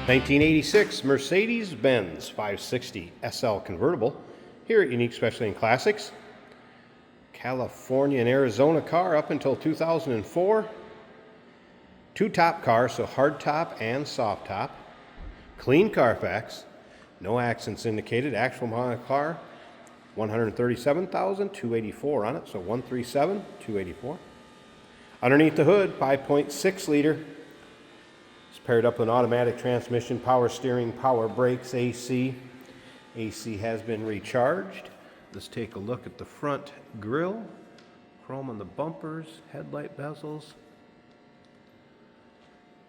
1986 Mercedes-Benz 560 SL Convertible here at Unique Specialty and Classics. California and Arizona car up until 2004. Two top cars, so hard top and soft top. Clean Carfax, no accidents indicated. Actual model car, 137,284 on it, so 137,284. Underneath the hood, 5.6 liter. It's paired up with an automatic transmission, power steering, power brakes, AC. AC has been recharged. Let's take a look at the front grille. Chrome on the bumpers, headlight bezels.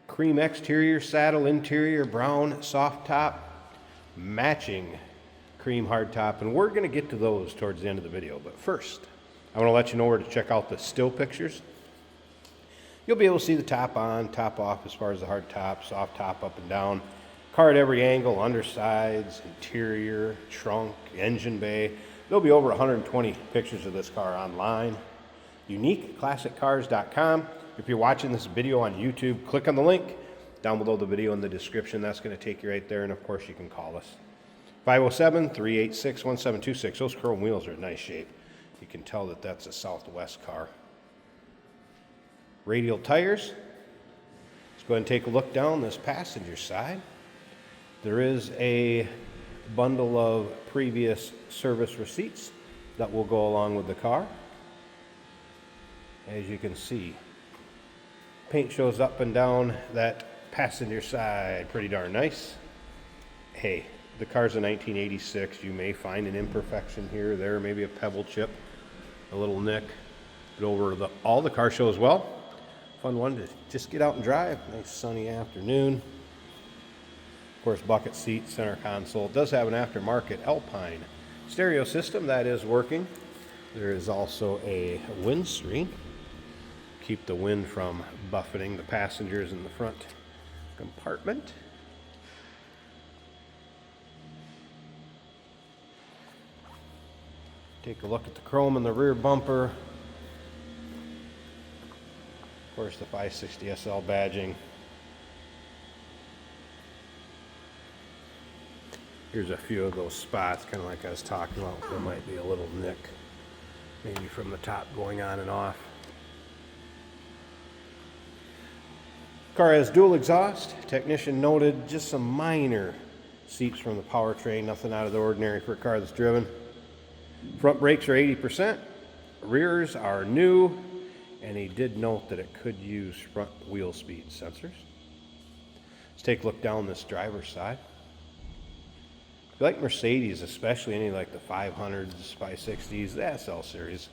Cream exterior, saddle interior, brown soft top, matching cream hard top. And we're going to get to those towards the end of the video. But first, I want to let you know where to check out the still pictures. You'll be able to see the top on, top off as far as the hard top, soft top up and down. Car at every angle, undersides, interior, trunk, engine bay. There'll be over 120 pictures of this car online. UniqueClassicCars.com. If you're watching this video on YouTube, click on the link down below the video in the description. That's going to take you right there. And of course, you can call us. 507-386-1726. Those chrome wheels are in nice shape. You can tell that that's a Southwest car. Radial tires. Let's go ahead and take a look down this passenger side. There is a bundle of previous service receipts that will go along with the car. As you can see, paint shows up and down that passenger side pretty darn nice. Hey, the car's a 1986. You may find an imperfection here or there, maybe a pebble chip, a little nick. But over all the car shows well. Fun one to just get out and drive. Nice sunny afternoon. Of course, bucket seat, center console. It does have an aftermarket Alpine stereo system that is working. There is also a windscreen. Keep the wind from buffeting the passengers in the front compartment. Take a look at the chrome in the rear bumper. Of course, the 560 SL badging. Here's a few of those spots, kind of like I was talking about. There might be a little nick, maybe from the top going on and off. Car has dual exhaust. Technician noted just some minor seeps from the powertrain, nothing out of the ordinary for a car that's driven. Front brakes are 80%. Rears are new. And he did note that it could use front wheel speed sensors. Let's take a look down this driver's side. If you like Mercedes, especially any like the 500s, 560s, the SL series,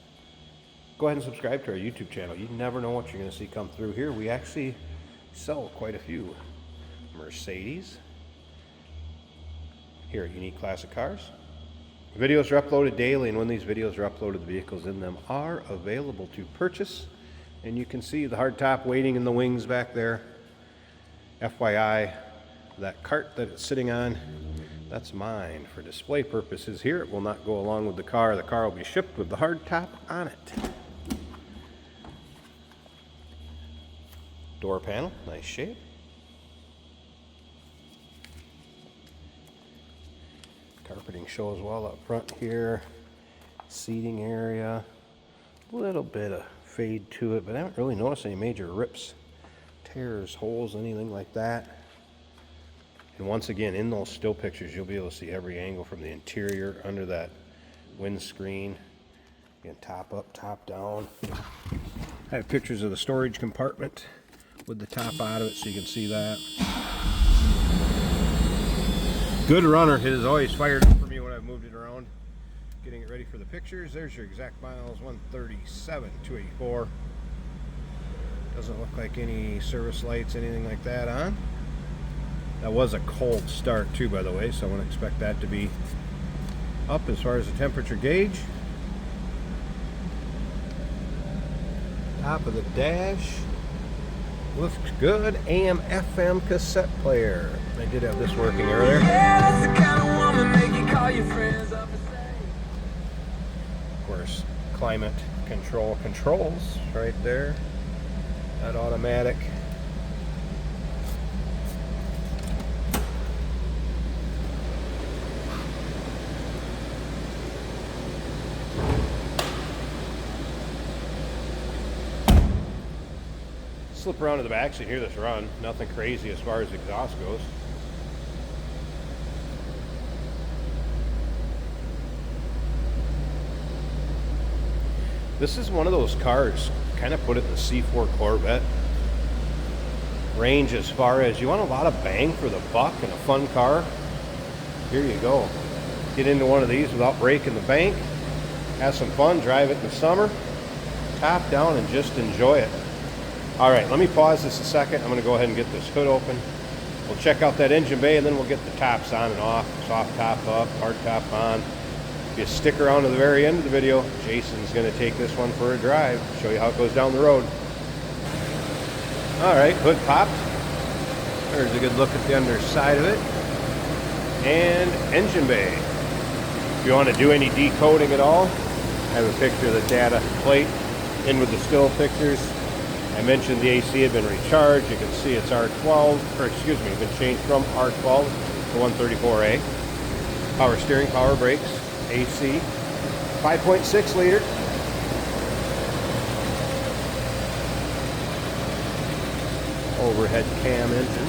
go ahead and subscribe to our YouTube channel. You never know what you're going to see come through here. We actually sell quite a few Mercedes here at Unique Classic Cars. Videos are uploaded daily, and when these videos are uploaded, the vehicles in them are available to purchase. And you can see the hardtop waiting in the wings back there. FYI, that cart that it's sitting on, that's mine for display purposes here. It will not go along with the car. The car will be shipped with the hardtop on it. Door panel, nice shape. Carpeting shows well up front here. Seating area, a little bit of fade to it, but I haven't really noticed any major rips, tears, holes, anything like that. And once again, in those still pictures, you'll be able to see every angle from the interior under that windscreen. Again, top up, top down. I have pictures of the storage compartment with the top out of it so you can see that. Good runner. It has always fired up for me when I've moved it around. Getting it ready for the pictures. There's your exact miles, 137,284. Doesn't look like any service lights, anything like that on. That was a cold start too, by the way, so I wouldn't expect that to be up as far as the temperature gauge. Top of the dash. Looks good. AM, FM cassette player. I did have this working earlier. Yeah, that's the kind of woman make you call your friends up and say. Of course, climate control controls right there. That automatic. Slip around to the back so you hear this run. Nothing crazy as far as exhaust goes. This is one of those cars, kind of put it in the C4 Corvette range as far as you want a lot of bang for the buck and a fun car. Here you go. Get into one of these without breaking the bank. Have some fun, drive it in the summer. Top down and just enjoy it. All right, let me pause this a second. I'm gonna go ahead and get this hood open. We'll check out that engine bay and then we'll get the tops on and off. Soft top up, hard top on. If you stick around to the very end of the video, Jason's gonna take this one for a drive, show you how it goes down the road. All right, hood popped. There's a good look at the underside of it. And engine bay. If you want to do any decoding at all, I have a picture of the data plate in with the still pictures. I mentioned the AC had been recharged. You can see it's R12, or excuse me, been changed from R12 to 134A. Power steering, power brakes, AC, 5.6 liter. Overhead cam engine.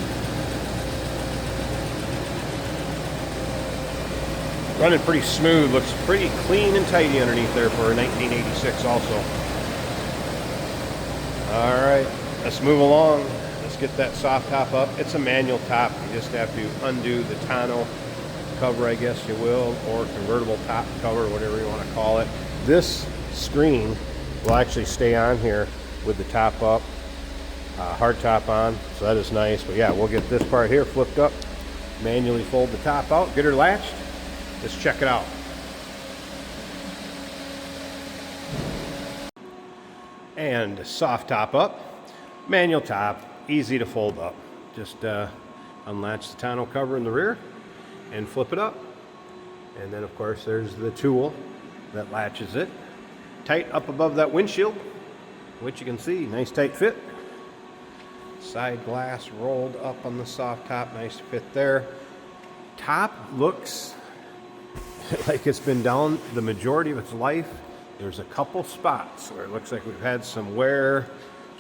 Running pretty smooth, looks pretty clean and tidy underneath there for a 1986 also. All right, let's move along. Let's get that soft top up. It's a manual top. You just have to undo the tonneau cover, I guess you will, or convertible top cover, whatever you want to call it. This screen will actually stay on here with the top up, hard top on, so that is nice. But yeah, we'll get this part here flipped up, manually fold the top out, get her latched. Let's check it out. And soft top up, manual top, easy to fold up. Just unlatch the tonneau cover in the rear and flip it up. And then of course there's the tool that latches it. Tight up above that windshield, which you can see, nice tight fit. Side glass rolled up on the soft top, nice fit there. Top looks like it's been down the majority of its life. There's a couple spots where it looks like we've had some wear,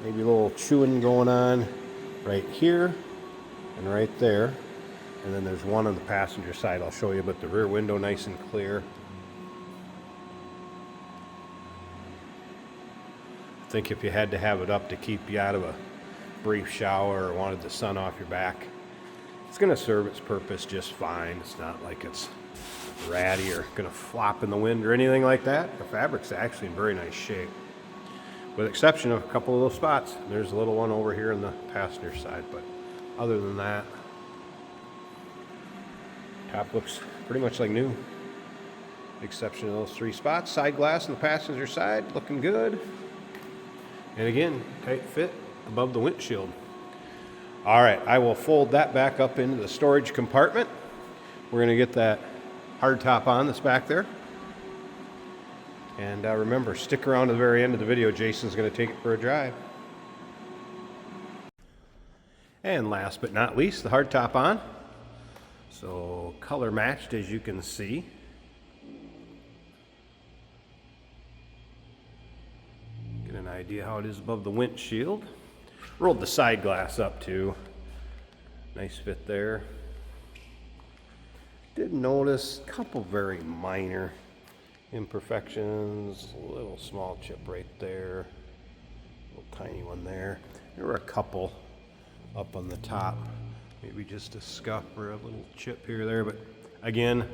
maybe a little chewing going on right here and right there. And then there's one on the passenger side I'll show you, but the rear window nice and clear. I think if you had to have it up to keep you out of a brief shower or wanted the sun off your back, it's going to serve its purpose just fine. It's not like it's ratty or going to flop in the wind or anything like that. The fabric's actually in very nice shape, with the exception of a couple of those spots. There's a little one over here on the passenger side, but other than that, top looks pretty much like new, exception of those three spots. Side glass on the passenger side looking good, and again, tight fit above the windshield. All right, I will fold that back up into the storage compartment. We're going to get that hard top on that's back there. And remember, stick around to the very end of the video. Jason's going to take it for a drive. And last but not least, the hard top on. So color matched, as you can see. Get an idea how it is above the windshield. Rolled the side glass up too. Nice fit there. Did notice a couple very minor imperfections. A little small chip right there. A little tiny one there. There were a couple up on the top. Maybe just a scuff or a little chip here or there. But again,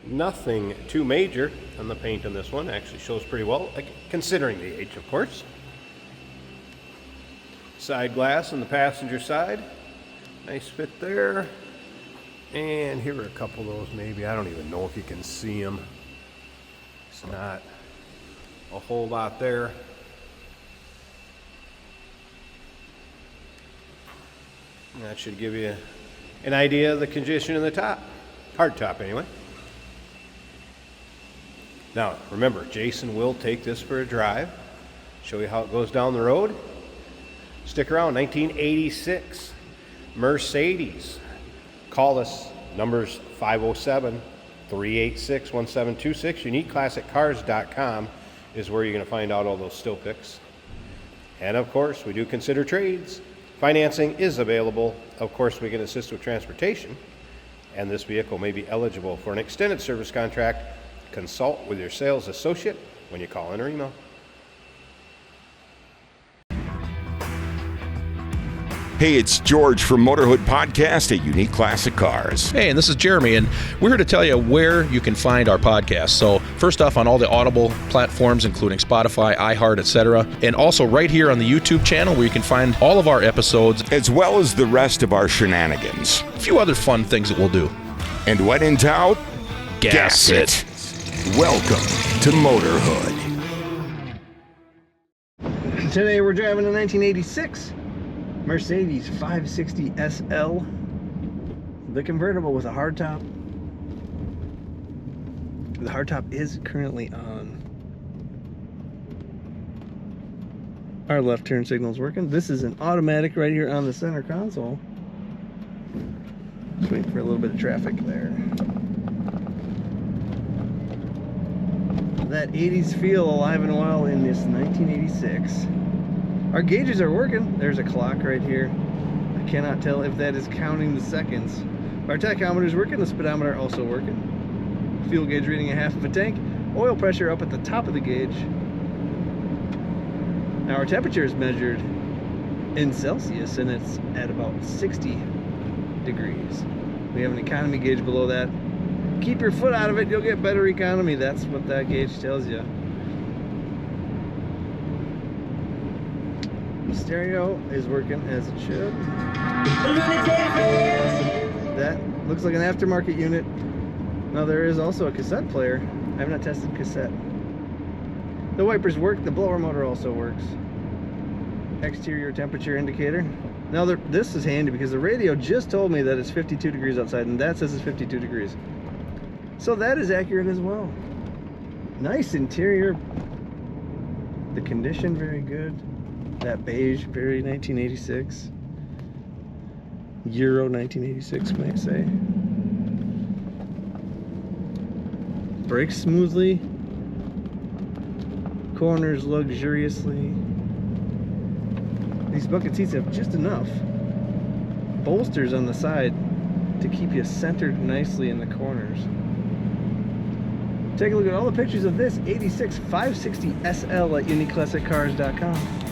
nothing too major on the paint on this one. Actually shows pretty well, considering the age, of course. Side glass on the passenger side. Nice fit there. And here are a couple of those maybe. I don't even know if you can see them. It's not a whole lot there. And that should give you an idea of the condition of the top. Hard top anyway. Now remember, Jason will take this for a drive. Show you how it goes down the road. Stick around. 1986 Mercedes. Call us. Numbers 507-386-1726. UniqueClassicCars.com is where you're going to find out all those still pics. And of course, we do consider trades. Financing is available. Of course, we can assist with transportation. And this vehicle may be eligible for an extended service contract. Consult with your sales associate when you call in or email. Hey, it's George from Motorhood Podcast at Unique Classic Cars. Hey, and this is Jeremy, and we're here to tell you where you can find our podcast. So first off, on all the Audible platforms, including Spotify, iHeart, etc., and also right here on the YouTube channel where you can find all of our episodes, as well as the rest of our shenanigans. a few other fun things that we'll do. And when in doubt, Gas it. Welcome to Motorhood. Today we're driving a 1986 Mercedes 560 SL, the convertible with a hardtop. The hardtop is currently on. Our left turn signal is working. This is an automatic right here on the center console. Just waiting for a little bit of traffic there. That 80s feel alive and well in this 1986. Our gauges are working. There's a clock right here. I cannot tell if that is counting the seconds. Our tachometer is working. The speedometer also working. Fuel gauge reading a half of a tank. Oil pressure up at the top of the gauge. Now our temperature is measured in Celsius and it's at about 60 degrees. We have an economy gauge below that. Keep your foot out of it, you'll get better economy. That's what that gauge tells you. Stereo is working as it should. That looks like an aftermarket unit. Now there is also a cassette player. I have not tested cassette. The wipers work, the blower motor also works. Exterior temperature indicator. Now this is handy because the radio just told me that it's 52 degrees outside and that says it's 52 degrees. So that is accurate as well. Nice interior. The condition very good. That beige, very 1986. Euro 1986, may I say. Brakes smoothly. Corners luxuriously. These bucket seats have just enough bolsters on the side to keep you centered nicely in the corners. Take a look at all the pictures of this 86 560 SL at uniqueclassiccars.com.